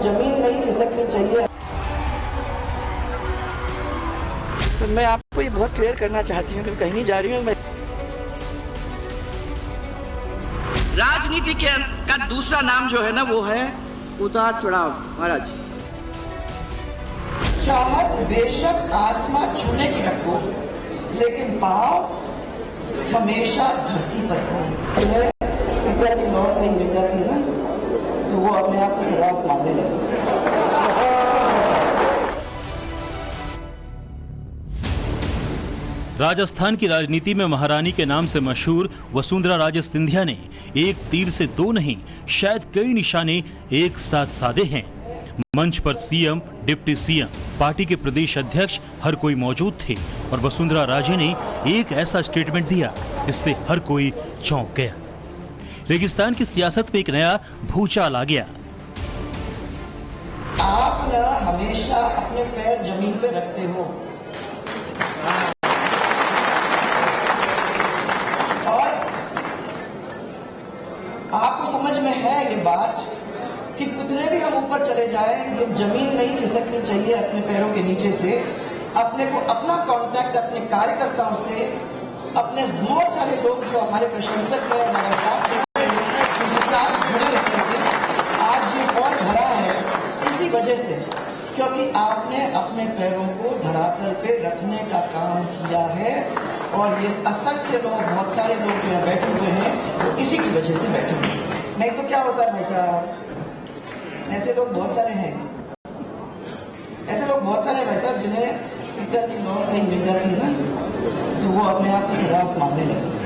जमीन नहीं खिसकनी चाहिए। तो मैं आपको ये बहुत क्लियर करना चाहती हूँ कि कहीं नहीं जा रही हूँ मैं। राजनीति का दूसरा नाम जो है ना वो है उतार चढ़ाव। महाराज चाहत बेशक आसमां छूने की रखो, लेकिन पाँव हमेशा धरती पर हो। पिता की मौत नहीं मिल जाती ना तो वो अपने आप को शराब मारने लगे। राजस्थान की राजनीति में महारानी के नाम से मशहूर वसुंधरा राजे सिंधिया ने एक तीर से दो नहीं शायद कई निशाने एक साथ साधे हैं। मंच पर सीएम, डिप्टी सीएम, पार्टी के प्रदेश अध्यक्ष हर कोई मौजूद थे और वसुंधरा राजे ने एक ऐसा स्टेटमेंट दिया जिससे हर कोई चौंक गया। रेगिस्तान की सियासत में एक नया भूचाल आ गया। आप ना हमेशा अपने पैर जमीन पे रखते हो और आपको समझ में है ये बात कि कितने भी हम ऊपर चले जाएं, ये जमीन नहीं खिसकनी चाहिए अपने पैरों के नीचे से। अपने को अपना कांटेक्ट अपने कार्यकर्ताओं से, अपने बहुत सारे लोग जो हमारे प्रशंसक हैं, हमारे साथ उनके साथ जुड़े रहने से आज ये फॉर्म भरा है इसी वजह से, क्योंकि आपने अपने पैरों को धरातल पे रखने का काम किया है। और ये असंख्य लोग, बहुत सारे लोग जो यहाँ बैठे हुए हैं वो इसी की वजह से बैठे हुए हैं। नहीं तो क्या होता है भाई साहब, ऐसे लोग बहुत सारे हैं, ऐसे लोग बहुत सारे भाई साहब जिन्हें पिता की मौत कहीं मिल जाती है ना तो वो अपने आप को शराब मारने लगे।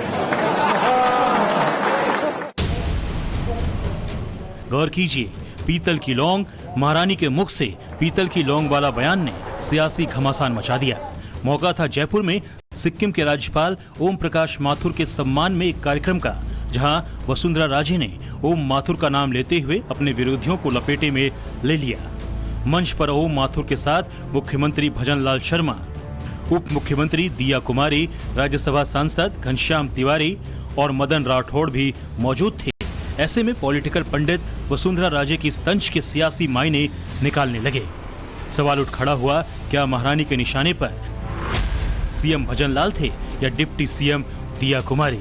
गौर कीजिए, पीतल की लौंग, महारानी के मुख से पीतल की लौंग वाला बयान ने सियासी घमासान मचा दिया। मौका था जयपुर में सिक्किम के राज्यपाल ओम प्रकाश माथुर के सम्मान में एक कार्यक्रम का, जहां वसुंधरा राजे ने ओम माथुर का नाम लेते हुए अपने विरोधियों को लपेटे में ले लिया। मंच पर ओम माथुर के साथ मुख्यमंत्री भजनलाल शर्मा, उप मुख्यमंत्री दिया कुमारी, राज्यसभा सांसद घनश्याम तिवारी और मदन राठौड़ भी मौजूद थे। ऐसे में पॉलिटिकल पंडित वसुंधरा राजे की इस तंज के सियासी मायने निकालने लगे। सवाल उठ खड़ा हुआ, क्या महारानी के निशाने पर सीएम भजनलाल थे या डिप्टी सीएम दिया कुमारी?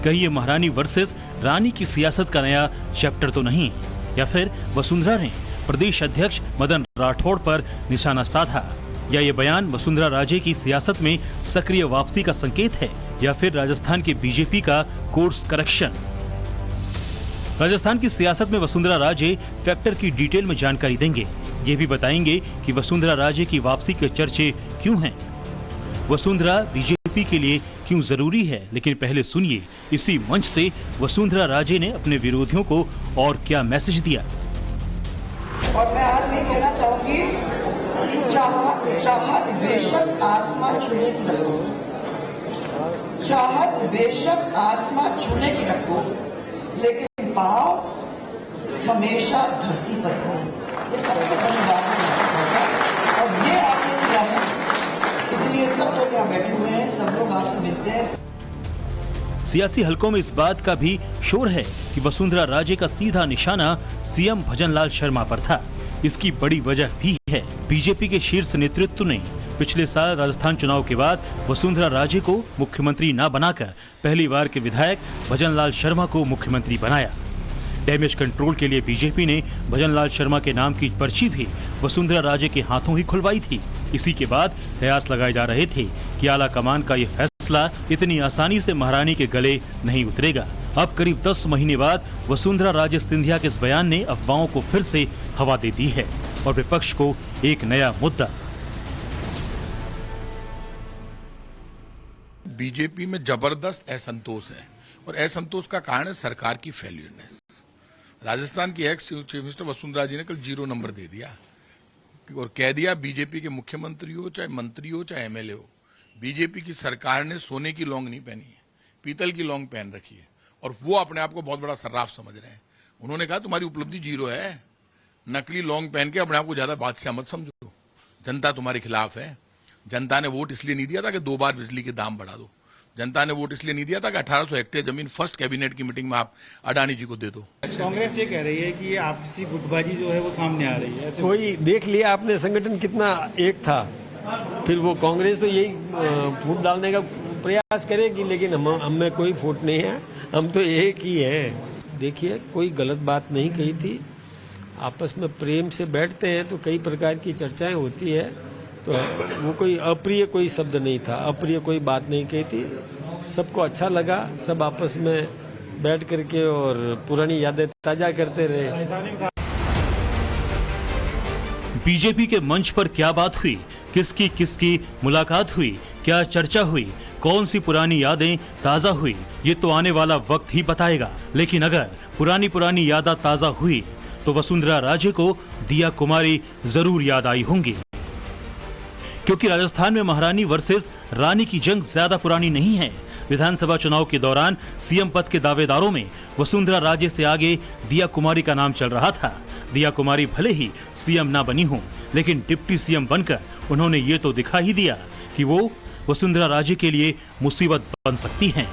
कहीं ये महारानी वर्सेस रानी की सियासत का नया चैप्टर तो नहीं, या फिर वसुंधरा ने प्रदेश अध्यक्ष मदन राठौड़ पर निशाना साधा, या ये बयान वसुंधरा राजे की सियासत में सक्रिय वापसी का संकेत है, या फिर राजस्थान के बीजेपी का कोर्स करेक्शन? राजस्थान की सियासत में वसुंधरा राजे फैक्टर की डिटेल में जानकारी देंगे। ये भी बताएंगे कि वसुंधरा राजे की वापसी के चर्चे क्यों हैं, वसुंधरा बीजेपी के लिए क्यों जरूरी है। लेकिन पहले सुनिए इसी मंच से वसुंधरा राजे ने अपने विरोधियों को और क्या मैसेज दिया। और मैं आज भी कहना चाहूंगी कि चाहत बेशक आसमां छूने की रखो, चाहत बेशक आसमां छूने की रखो, लेकिन पाँव हमेशा धरती पर हो। ये सबसे बड़ी बात है और ये आपने किया है, इसलिए सब लोग यहाँ बैठे हुए हैं, सब लोग आपसे मिलते हैं। सियासी हलकों में इस बात का भी शोर है कि वसुंधरा राजे का सीधा निशाना सीएम भजनलाल शर्मा पर था। इसकी बड़ी वजह भी है, बीजेपी के शीर्ष नेतृत्व ने पिछले साल राजस्थान चुनाव के बाद वसुंधरा राजे को मुख्यमंत्री न बनाकर पहली बार के विधायक भजनलाल शर्मा को मुख्यमंत्री बनाया। डैमेज कंट्रोल के लिए बीजेपी ने भजनलाल शर्मा के नाम की पर्ची भी वसुंधरा राजे के हाथों ही खुलवाई थी। इसी के बाद कयास लगाए जा रहे थे कि आला कमान का यह फैसला इतनी आसानी से महारानी के गले नहीं उतरेगा। अब करीब 10 महीने बाद वसुंधरा राजे सिंधिया के इस बयान ने अफवाहों को फिर से हवा दे दी है और विपक्ष को एक नया मुद्दा। बीजेपी में जबरदस्त असंतोष है और असंतोष का कारण है सरकार की फेल्यूरनेस। राजस्थान की एक्स चीफ मिनिस्टर वसुंधरा जी ने कल 0 नंबर दे दिया और कह दिया बीजेपी के मुख्यमंत्री हो, चाहे मंत्री हो, चाहे एमएलए हो, बीजेपी की सरकार ने सोने की लौंग नहीं पहनी है, पीतल की लौंग पहन रखी है और वो अपने आप को बहुत बड़ा सर्राफ समझ रहे हैं। उन्होंने कहा तुम्हारी उपलब्धि 0 है, नकली लौंग पहन के अपने आप को ज्यादा बादशाह मत समझो, जनता तुम्हारे खिलाफ है। जनता ने वोट इसलिए नहीं दिया था कि 2 बार बिजली के दाम बढ़ा दो, जनता ने वोट इसलिए नहीं दिया था कि 1800 हेक्टेयर जमीन फर्स्ट कैबिनेट की मीटिंग में आप अडानी जी को दे दो। कांग्रेस ये कह रही है कि ये आपसी गुटबाजी जो है वो सामने आ रही है। कोई देख लिया आपने संगठन कितना एक था, फिर वो कांग्रेस तो यही फूट डालने का प्रयास करेगी, लेकिन हम में कोई फूट नहीं है, हम तो एक ही हैं। देखिए, कोई गलत बात नहीं कही थी, आपस में प्रेम से बैठते हैं तो कई प्रकार की चर्चाएं होती है, तो वो कोई अप्रिय कोई शब्द नहीं था, अप्रिय कोई बात नहीं कही थी, सबको अच्छा लगा, सब आपस में बैठ करके और पुरानी यादें ताजा करते रहे। बीजेपी के मंच पर क्या बात हुई, किसकी किसकी मुलाकात हुई, क्या चर्चा हुई, कौन सी पुरानी यादें ताजा हुई, ये तो आने वाला वक्त ही बताएगा। लेकिन अगर पुरानी यादें ताजा हुई तो वसुंधरा राजे को दिया कुमारी जरूर याद आई होंगी, क्योंकि राजस्थान में महारानी वर्सेस रानी की जंग ज्यादा पुरानी नहीं है। विधानसभा चुनाव के दौरान सीएम पद के दावेदारों में वसुंधरा राजे से आगे दिया कुमारी का नाम चल रहा था। दिया कुमारी भले ही सीएम ना बनी हो, लेकिन डिप्टी सीएम बनकर उन्होंने ये तो दिखा ही दिया कि वो वसुंधरा राजे के लिए मुसीबत बन सकती हैं।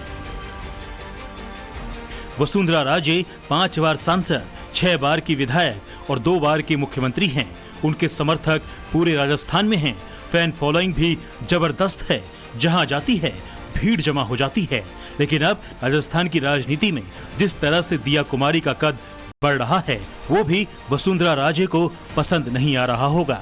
वसुंधरा राजे 5 बार सांसद, 6 बार की विधायक और 2 बार की मुख्यमंत्री हैं। उनके समर्थक पूरे राजस्थान में हैं। फैन फॉलोइंग भी जबरदस्त है, जहां जाती है भीड़ जमा हो जाती है। लेकिन अब राजस्थान की राजनीति में जिस तरह से दिया कुमारी का कद बढ़ रहा है, वो भी वसुंधरा राजे को पसंद नहीं आ रहा होगा।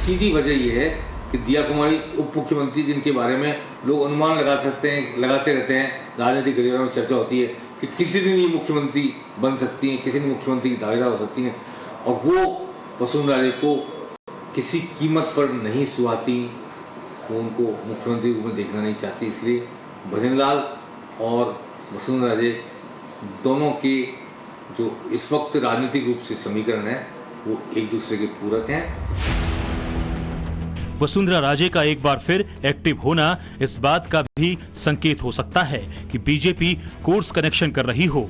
सीधी वजह यह है कि दिया कुमारी उप मुख्यमंत्री, जिनके बारे में लोग अनुमान लगाते रहते हैं, राजनीतिक गलियारों में चर्चा होती है कि किसी दिन ये मुख्यमंत्री बन सकती हैं, किसी दिन मुख्यमंत्री की दावेदार हो सकती हैं, और वो वसुंधरा राजे को किसी कीमत पर नहीं सुहाती, वो उनको मुख्यमंत्री रूप में देखना नहीं चाहती। इसलिए भजनलाल और वसुंधरा राजे दोनों के जो इस वक्त राजनीतिक रूप से समीकरण है, वो एक दूसरे के पूरक हैं। वसुंधरा राजे का एक बार फिर एक्टिव होना इस बात का भी संकेत हो सकता है कि बीजेपी कोर्स कनेक्शन कर रही हो,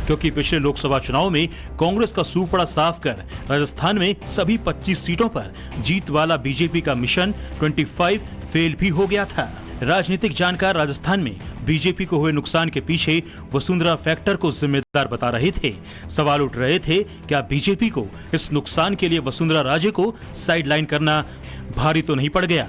क्योंकि पिछले लोकसभा चुनाव में कांग्रेस का सूपड़ा साफ कर राजस्थान में सभी 25 सीटों पर जीत वाला बीजेपी का मिशन 25 फेल भी हो गया था। राजनीतिक जानकार राजस्थान में बीजेपी को हुए नुकसान के पीछे वसुंधरा फैक्टर को जिम्मेदार बता रहे थे। सवाल उठ रहे थे, क्या बीजेपी को इस नुकसान के लिए वसुंधरा राजे को साइडलाइन करना भारी तो नहीं पड़ गया,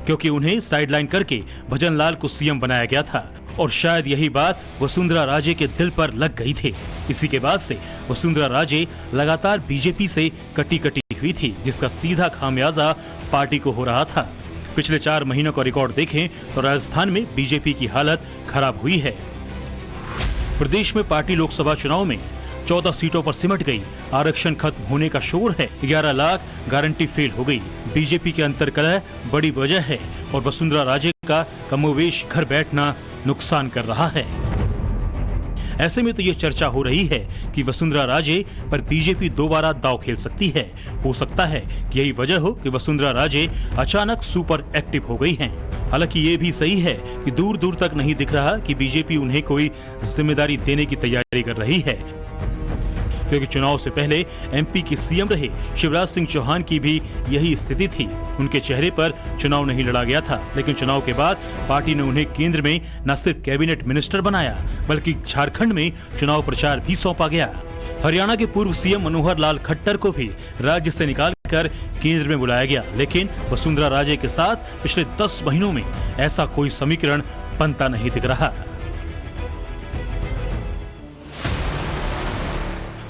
क्योंकि उन्हें साइडलाइन करके भजनलाल को सीएम बनाया गया था और शायद यही बात वसुंधरा राजे के दिल पर लग गई थी। इसी के बाद से वसुंधरा राजे लगातार बीजेपी से कटी हुई थी, जिसका सीधा खामियाजा पार्टी को हो रहा था। पिछले 4 महीनों का रिकॉर्ड देखें तो राजस्थान में बीजेपी की हालत खराब हुई है। प्रदेश में पार्टी लोकसभा चुनाव में 14 सीटों पर सिमट गई। आरक्षण खत्म होने का शोर है। 11 लाख गारंटी फेल हो गई। बीजेपी के अंतर्कलह बड़ी वजह है और वसुंधरा राजे का कमोवेश घर बैठना नुकसान कर रहा है। ऐसे में तो ये चर्चा हो रही है कि वसुंधरा राजे पर बीजेपी दोबारा दांव खेल सकती है। हो सकता है कि यही वजह हो कि वसुंधरा राजे अचानक सुपर एक्टिव हो गई हैं। हालांकि ये भी सही है कि दूर दूर तक नहीं दिख रहा कि बीजेपी उन्हें कोई जिम्मेदारी देने की तैयारी कर रही है, क्योंकि चुनाव से पहले एमपी के सीएम रहे शिवराज सिंह चौहान की भी यही स्थिति थी। उनके चेहरे पर चुनाव नहीं लड़ा गया था, लेकिन चुनाव के बाद पार्टी ने उन्हें केंद्र में न सिर्फ कैबिनेट मिनिस्टर बनाया, बल्कि झारखंड में चुनाव प्रचार भी सौंपा गया। हरियाणा के पूर्व सीएम मनोहर लाल खट्टर को भी राज्य से निकालकर केंद्र में बुलाया गया, लेकिन वसुंधरा राजे के साथ पिछले 10 महीनों में ऐसा कोई समीकरण बनता नहीं दिख रहा।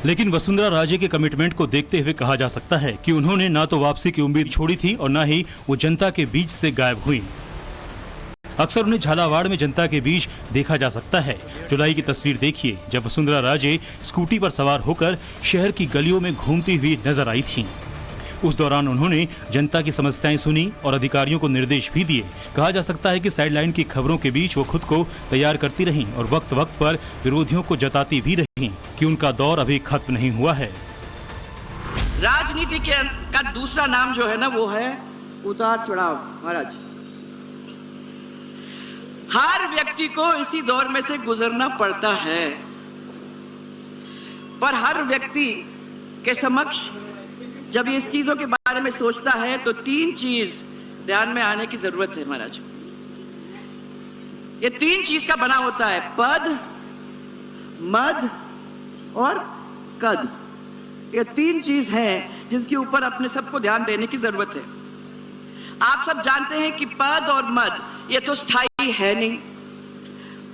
लेकिन वसुंधरा राजे के कमिटमेंट को देखते हुए कहा जा सकता है कि उन्होंने ना तो वापसी की उम्मीद छोड़ी थी और ना ही वो जनता के बीच से गायब हुई। अक्सर उन्हें झालावाड़ में जनता के बीच देखा जा सकता है। जुलाई की तस्वीर देखिए, जब वसुंधरा राजे स्कूटी पर सवार होकर शहर की गलियों में घूमती हुई नजर आई थीं। उस दौरान उन्होंने जनता की समस्याएं सुनी और अधिकारियों को निर्देश भी दिए। कहा जा सकता है कि साइडलाइन की खबरों के बीच वो खुद को तैयार करती रहीं और वक्त वक्त पर विरोधियों को जताती भी रहीं कि उनका दौर अभी खत्म नहीं हुआ है। राजनीति का दूसरा नाम जो है ना, वो है उतार चढ़ाव। महाराज, हर व्यक्ति को इसी दौर में से गुजरना पड़ता है, पर हर व्यक्ति के समक्ष जब इस चीजों के बारे में सोचता है तो 3 चीज ध्यान में आने की जरूरत है महाराज। ये 3 चीज का बना होता है, पद, मद और कद। ये 3 चीज हैं जिसके ऊपर अपने सबको ध्यान देने की जरूरत है। आप सब जानते हैं कि पद और मद ये तो स्थायी है नहीं,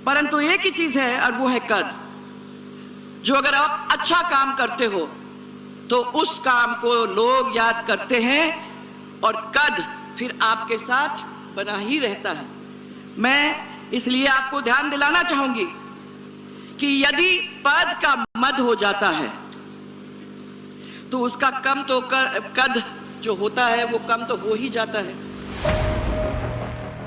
परंतु एक ही चीज है और वो है कद। जो अगर आप अच्छा काम करते हो तो उस काम को लोग याद करते हैं और कद फिर आपके साथ बना ही रहता है। मैं इसलिए आपको ध्यान दिलाना चाहूंगी कि यदि पद का मद हो जाता है तो उसका कम तो कद जो होता है वो कम तो हो ही जाता है।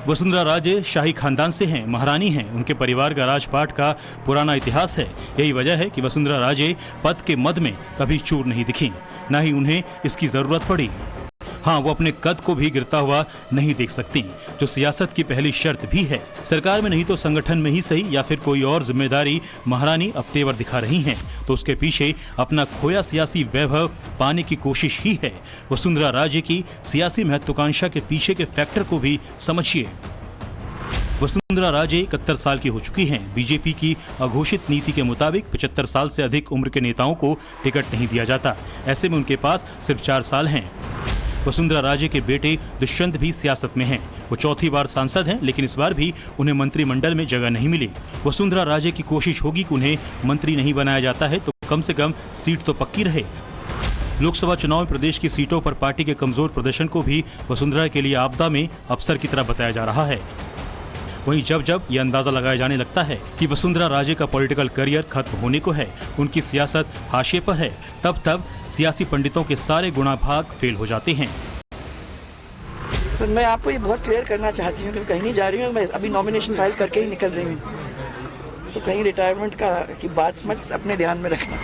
वसुंधरा राजे शाही खानदान से हैं, महारानी हैं। उनके परिवार का राजपाट का पुराना इतिहास है। यही वजह है कि वसुंधरा राजे पद के मद में कभी चूर नहीं दिखी, न ही उन्हें इसकी जरूरत पड़ी। हाँ, वो अपने कद को भी गिरता हुआ नहीं देख सकती, जो सियासत की पहली शर्त भी है। सरकार में नहीं तो संगठन में ही सही या फिर कोई और जिम्मेदारी महारानी अब तेवर दिखा रही हैं, तो उसके पीछे अपना खोया सियासी वैभव पाने की कोशिश ही है। वसुंधरा राजे की सियासी महत्वाकांक्षा के पीछे के फैक्टर को भी समझिए। वसुंधरा राजे 71 साल की हो चुकी हैं। बीजेपी की अघोषित नीति के मुताबिक 75 साल से अधिक उम्र के नेताओं को टिकट नहीं दिया जाता। ऐसे में उनके पास सिर्फ 4 साल हैं। वसुंधरा राजे के बेटे दुष्यंत भी सियासत में हैं। वो चौथी बार सांसद हैं, लेकिन इस बार भी उन्हें मंत्रिमंडल में जगह नहीं मिली। वसुंधरा राजे की कोशिश होगी कि उन्हें मंत्री नहीं बनाया जाता है तो कम से कम सीट तो पक्की रहे। लोकसभा चुनाव में प्रदेश की सीटों पर पार्टी के कमजोर प्रदर्शन को भी वसुंधरा के लिए आपदा में अवसर की तरह बताया जा रहा है। वहीं जब जब ये अंदाजा लगाया जाने लगता है कि वसुंधरा राजे का पॉलिटिकल करियर खत्म होने को है, उनकी सियासत हाशिए पर है, तब सियासी पंडितों के सारे गुणाभाग फेल हो जाते हैं। पर मैं आपको ये बहुत क्लियर करना चाहती हूँ कि कहीं नहीं जा रही हूँ। मैं अभी नॉमिनेशन फाइल करके ही निकल रही हूँ, तो कहीं रिटायरमेंट की बात मत अपने ध्यान में रखना।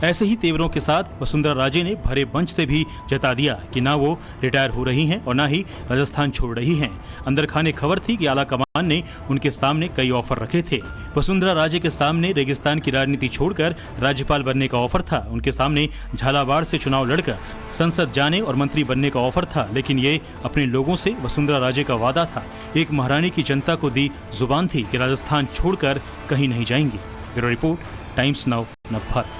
ऐसे ही तेवरों के साथ वसुंधरा राजे ने भरे मंच से भी जता दिया कि ना वो रिटायर हो रही हैं और ना ही राजस्थान छोड़ रही हैं। अंदर खाने खबर थी कि आला कमान ने उनके सामने कई ऑफर रखे थे। वसुंधरा राजे के सामने रेगिस्तान की राजनीति छोड़कर राज्यपाल बनने का ऑफर था। उनके सामने झालावाड़ से चुनाव लड़कर संसद जाने और मंत्री बनने का ऑफर था, लेकिन ये अपने लोगों से वसुंधरा राजे का वादा था। एक महारानी की जनता को दी जुबान थी कि राजस्थान छोड़कर कहीं नहीं जाएंगी। Bureau report, times now, Navbharat.